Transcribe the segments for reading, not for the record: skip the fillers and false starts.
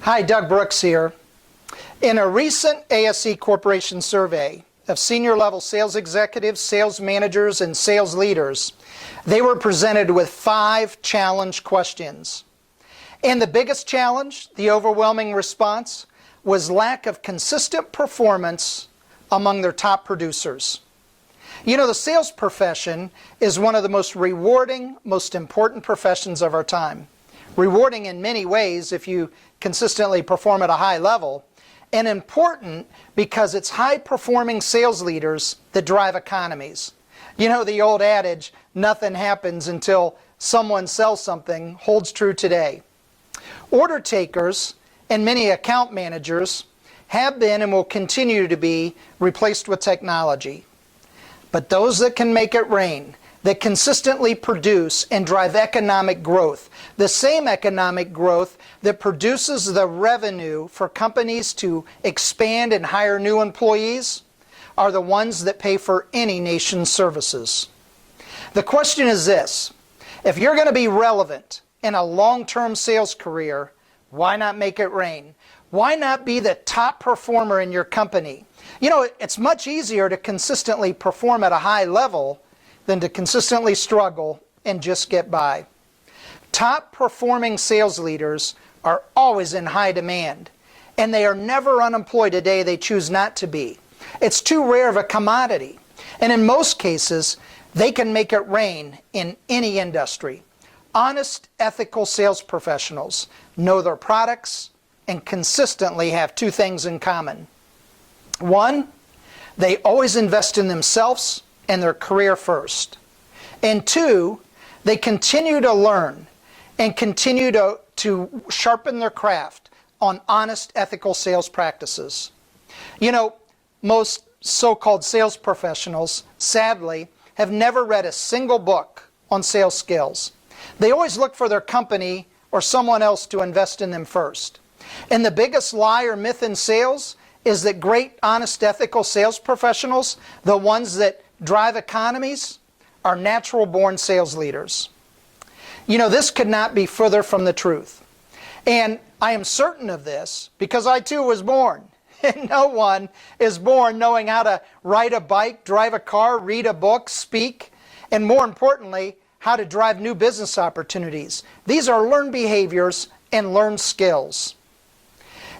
Hi, Doug Brooks here. In a recent ASE Corporation survey of senior level sales executives, sales managers, and sales leaders, they were presented with 5 challenge questions. And the biggest challenge, the overwhelming response, was lack of consistent performance among their top producers. You know, the sales profession is one of the most rewarding, most important professions of our time. Rewarding in many ways if you consistently perform at a high level, and important because it's high-performing sales leaders that drive economies. You know, the old adage, nothing happens until someone sells something, holds true today. Order takers and many account managers have been and will continue to be replaced with technology. But those that can make it rain, that consistently produce and drive economic growth, the same economic growth that produces the revenue for companies to expand and hire new employees, are the ones that pay for any nation's services. The question is this: if you're going to be relevant in a long-term sales career, why not make it rain? Why not be the top performer in your company? You know, it's much easier to consistently perform at a high level than to consistently struggle and just get by. Top performing sales leaders are always in high demand, and they are never unemployed a day they choose not to be. It's too rare of a commodity, and in most cases, they can make it rain in any industry. Honest, ethical sales professionals know their products and consistently have 2 things in common. 1, they always invest in themselves and their career first. And 2, they continue to learn and continue to sharpen their craft on honest, ethical sales practices. You know, most so-called sales professionals, sadly, have never read a single book on sales skills. They always look for their company or someone else to invest in them first. And the biggest lie or myth in sales is that great, honest, ethical sales professionals, the ones that drive economies, are natural-born sales leaders. You know, this could not be further from the truth. And I am certain of this because I too was born. And no one is born knowing how to ride a bike, drive a car, read a book, speak, and more importantly, how to drive new business opportunities. These are learned behaviors and learned skills.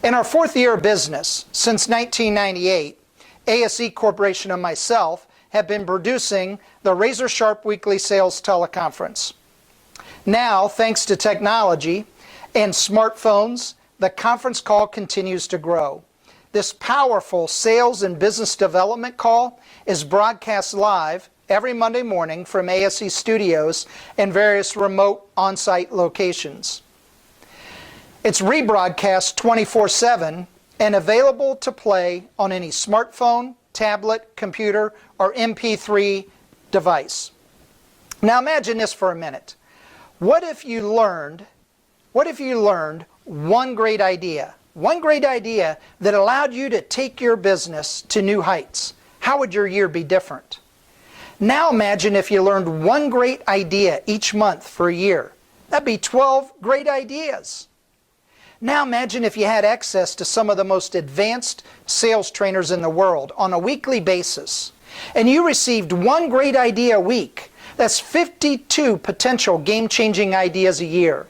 In our 4th year of business, since 1998, ASE Corporation and myself have been producing the Razor Sharp Weekly Sales Teleconference. Now, thanks to technology and smartphones, the conference call continues to grow. This powerful sales and business development call is broadcast live every Monday morning from ASE studios and various remote on-site locations. It's rebroadcast 24/7 and available to play on any smartphone, tablet, computer, or MP3 device. Now imagine this for a minute. What if you learned one great idea that allowed you to take your business to new heights? How would your year be different? Now imagine if you learned one great idea each month for a year. That'd be 12 great ideas. Now imagine if you had access to some of the most advanced sales trainers in the world on a weekly basis, and you received one great idea a week. That's 52 potential game-changing ideas a year.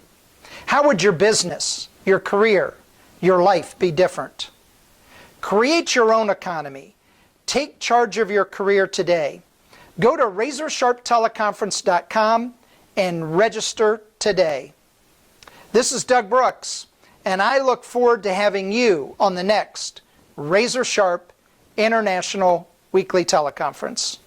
How would your business, your career, your life be different? Create your own economy. Take charge of your career today. Go to RazorSharpTeleconference.com and register today. This is Doug Brooks, and I look forward to having you on the next Razor Sharp International Weekly Teleconference.